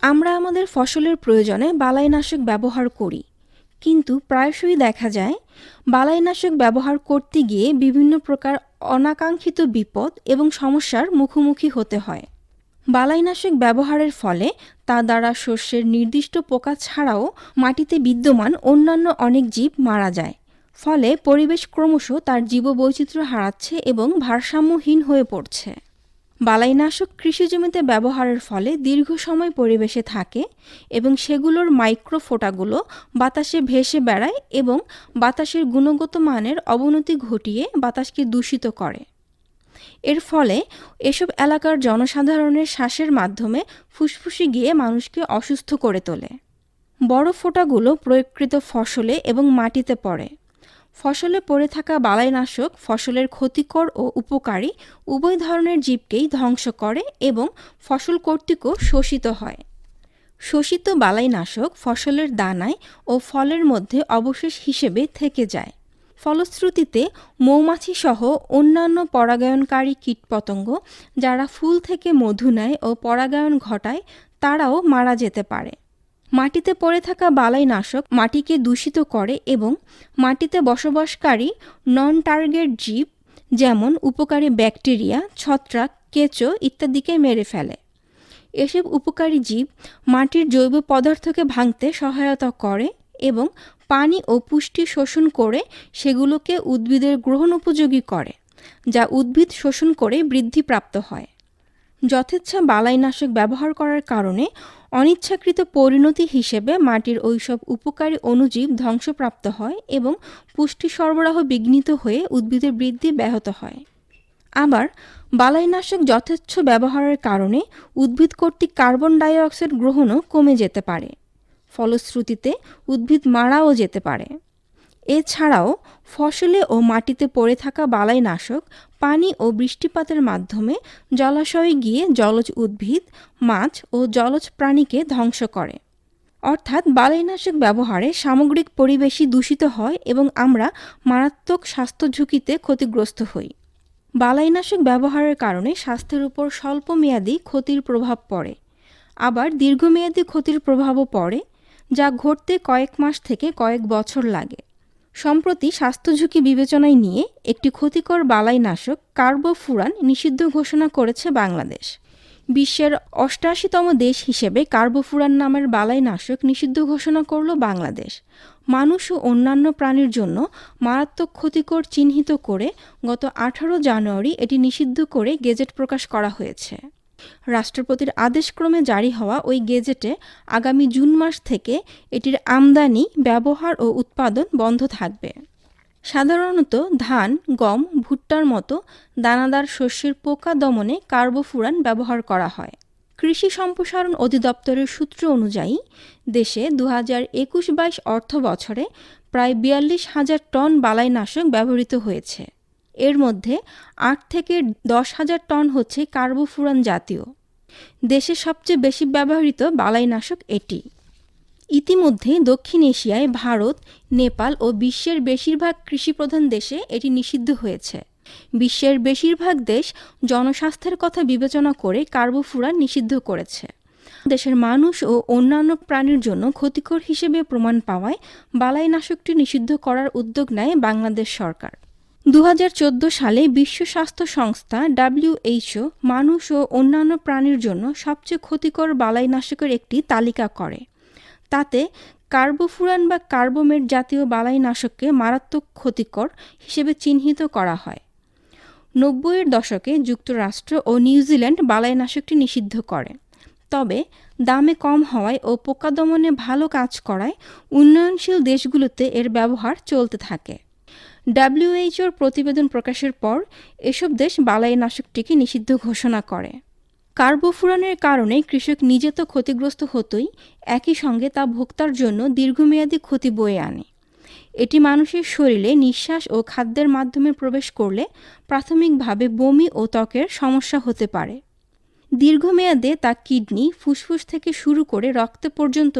আমরা আমাদের ফসলের প্রয়োজনে বালাইনাশক ব্যবহার করি, কিন্তু প্রায়শই দেখা যায় বালাইনাশক ব্যবহার করতে গিয়ে বিভিন্ন প্রকার অনাকাঙ্ক্ষিত বিপদ এবং সমস্যার মুখোমুখি হতে হয়। বালাইনাশক ব্যবহারের ফলে তা দ্বারা শস্যের নির্দিষ্ট পোকা ছাড়াও মাটিতে বিদ্যমান অন্যান্য অনেক জীব মারা যায়। ফলে পরিবেশ ক্রমশ তার জীববৈচিত্র্য হারাচ্ছে এবং ভারসাম্যহীন হয়ে পড়ছে। বালাইনাশক কৃষিজমিতে ব্যবহারের ফলে দীর্ঘ সময় পরিবেশে থাকে এবং সেগুলোর মাইক্রোফোটাগুলো বাতাসে ভেসে বেড়ায় এবং বাতাসের গুণগত মানের অবনতি ঘটিয়ে বাতাসকে দূষিত করে। এর ফলে এসব এলাকার জনসাধারণের শ্বাসের মাধ্যমে ফুসফুসে গিয়ে মানুষকে অসুস্থ করে তোলে। বড় ফোঁটাগুলো প্রয়োগকৃত ফসলে এবং মাটিতে পড়ে। ফসলে পড়ে থাকা বালাইনাশক ফসলের ক্ষতিকর ও উপকারী উভয় ধরনের জীবকেই ধ্বংস করে এবং ফসল কর্তৃকও শোষিত হয়। শোষিত বালাইনাশক ফসলের দানায় ও ফলের মধ্যে অবশেষ হিসেবে থেকে যায়। ফলশ্রুতিতে মৌমাছি সহ অন্যান্য পরাগায়নকারী কীটপতঙ্গ যারা ফুল থেকে মধু নেয় ও পরাগায়ন ঘটায় তারাও মারা যেতে পারে। মাটিতে পড়ে থাকা বালাইনাশক মাটিকে দূষিত করে এবং মাটিতে বসবাসকারী নন টার্গেট জীব যেমন উপকারী ব্যাকটেরিয়া, ছত্রাক, কেঁচো ইত্যাদিকে মেরে ফেলে। এসব উপকারী জীব মাটির জৈব পদার্থকে ভাঙতে সহায়তা করে এবং পানি ও পুষ্টি শোষণ করে সেগুলোকে উদ্ভিদের গ্রহণ উপযোগী করে, যা উদ্ভিদ শোষণ করে বৃদ্ধিপ্রাপ্ত হয়। যথেচ্ছা বালাইনাশক ব্যবহার করার কারণে অনিচ্ছাকৃত পরিণতি হিসেবে মাটির ওইসব উপকারী অণুজীব ধ্বংসপ্রাপ্ত হয় এবং পুষ্টি সরবরাহ বিঘ্নিত হয়ে উদ্ভিদের বৃদ্ধি ব্যাহত হয়। আবার বালাইনাশক যথেচ্ছ ব্যবহারের কারণে উদ্ভিদ কর্তৃক কার্বন ডাই অক্সাইড গ্রহণও কমে যেতে পারে। ফলশ্রুতিতে উদ্ভিদ মারাও যেতে পারে। এছাড়াও ফসলে ও মাটিতে পড়ে থাকা বালাইনাশক পানি ও বৃষ্টিপাতের মাধ্যমে জলাশয়ে গিয়ে জলজ উদ্ভিদ, মাছ ও জলজ প্রাণীকে ধ্বংস করে। অর্থাৎ বালাইনাশক ব্যবহারে সামগ্রিক পরিবেশই দূষিত হয় এবং আমরা মারাত্মক স্বাস্থ্য ঝুঁকিতে ক্ষতিগ্রস্ত হই। বালাইনাশক ব্যবহারের কারণে স্বাস্থ্যের উপর স্বল্পমেয়াদী ক্ষতির প্রভাব পড়ে, আবার দীর্ঘমেয়াদী ক্ষতির প্রভাবও পড়ে, যা ঘটতে কয়েক মাস থেকে কয়েক বছর লাগে। সম্প্রতি স্বাস্থ্য ঝুঁকি বিবেচনায় নিয়ে একটি ক্ষতিকর বালাইনাশক কার্বোফুরান নিষিদ্ধ ঘোষণা করেছে বাংলাদেশ। বিশ্বের ৮৮তম দেশ হিসেবে কার্বোফুরান নামের বালাইনাশক নিষিদ্ধ ঘোষণা করল বাংলাদেশ। মানুষ ও অন্যান্য প্রাণীর জন্য মারাত্মক ক্ষতিকর চিহ্নিত করে গত ১৮ জানুয়ারি এটি নিষিদ্ধ করে গেজেট প্রকাশ করা হয়েছে। রাষ্ট্রপতির আদেশক্রমে জারি হওয়া ওই গেজেটে আগামী জুন মাস থেকে এটির আমদানি, ব্যবহার ও উৎপাদন বন্ধ থাকবে। সাধারণত ধান, গম, ভুট্টার মতো দানাদার শস্যের পোকা দমনে কার্বোফুরান ব্যবহার করা হয়। কৃষি সম্প্রসারণ অধিদপ্তরের সূত্র অনুযায়ী দেশে ২০২১-২২ অর্থ বছরে প্রায় ৪২,০০০ টন বালাইনাশক ব্যবহৃত হয়েছে। এর মধ্যে ৮ থেকে ১০,০০০ টন হচ্ছে কার্বোফুরান জাতীয়। দেশে সবচেয়ে বেশি ব্যবহৃত বালাইনাশক এটি। ইতিমধ্যে দক্ষিণ এশিয়ায় ভারত, নেপাল ও বিশ্বের বেশিরভাগ কৃষিপ্রধান দেশে এটি নিষিদ্ধ হয়েছে। বিশ্বের বেশিরভাগ দেশ জনস্বাস্থ্যের কথা বিবেচনা করে কার্বোফুরান নিষিদ্ধ করেছে। দেশের মানুষ ও অন্যান্য প্রাণীর জন্য ক্ষতিকর হিসেবে প্রমাণ পাওয়ায় বালাইনাশকটি নিষিদ্ধ করার উদ্যোগ নেয় বাংলাদেশ সরকার। ২০১৪ সালে বিশ্ব স্বাস্থ্য সংস্থা WHO মানুষ ও অন্যান্য প্রাণীর জন্য সবচেয়ে ক্ষতিকর বালাইনাশকের একটি তালিকা করে। তাতে কার্বোফুরান বা কার্বোমেট জাতীয় বালাইনাশককে মারাত্মক ক্ষতিকর হিসেবে চিহ্নিত করা হয়। ৯০-এর দশকে যুক্তরাষ্ট্র ও নিউজিল্যান্ড বালাইনাশকটি নিষিদ্ধ করে। তবে দামে কম হওয়ায় ও পোকা দমনে ভালো কাজ করায় উন্নয়নশীল দেশগুলোতে এর ব্যবহার চলতে থাকে। WHOর প্রতিবেদন প্রকাশের পর এসব দেশ বালাইনাশকটিকে নিষিদ্ধ ঘোষণা করে। কার্বোফুরানের কারণে কৃষক নিজে তো ক্ষতিগ্রস্ত হতোই, একই সঙ্গে তা ভোক্তার জন্য দীর্ঘমেয়াদী ক্ষতি বয়ে আনে। এটি মানুষের শরীরে নিঃশ্বাস ও খাদ্যের মাধ্যমে প্রবেশ করলে প্রাথমিকভাবে বমি ও ত্বকের সমস্যা হতে পারে। দীর্ঘমেয়াদে তা কিডনি, ফুসফুস থেকে শুরু করে রক্ত পর্যন্ত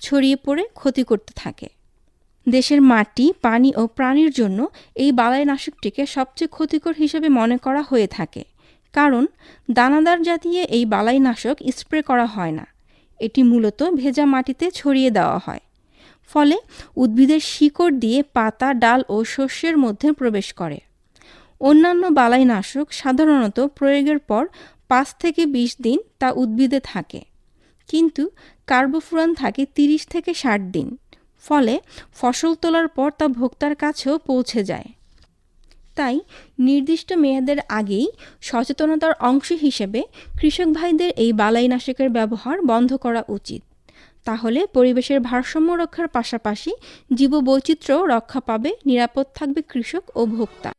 ছড়িয়ে পড়ে ক্ষতি করতে থাকে। দেশের মাটি, পানি ও প্রাণীর জন্য এই বালাইনাশকটিকে সবচেয়ে ক্ষতিকর হিসেবে মনে করা হয়ে থাকে, কারণ দানাদার জাতীয় এই বালাইনাশক স্প্রে করা হয় না। এটি মূলত ভেজা মাটিতে ছড়িয়ে দেওয়া হয়। ফলে উদ্ভিদের শিকড় দিয়ে পাতা, ডাল ও শস্যের মধ্যে প্রবেশ করে। অন্যান্য বালাইনাশক সাধারণত প্রয়োগের পর 5 থেকে 20 দিন তা উদ্ভিদে থাকে, কিন্তু কার্বোফুরান থাকে 30 থেকে 60 দিন। ফলে ফসল তোলার পর তা ভোক্তার কাছেও পৌঁছে যায়। তাই নির্দিষ্ট মেয়াদের আগেই সচেতনতার অংশ হিসেবে কৃষক ভাইদের এই বালাইনাশকের ব্যবহার বন্ধ করা উচিত। তাহলে পরিবেশের ভারসাম্য রক্ষার পাশাপাশি জীববৈচিত্র্য রক্ষা পাবে, নিরাপদ থাকবে কৃষক ও ভোক্তা।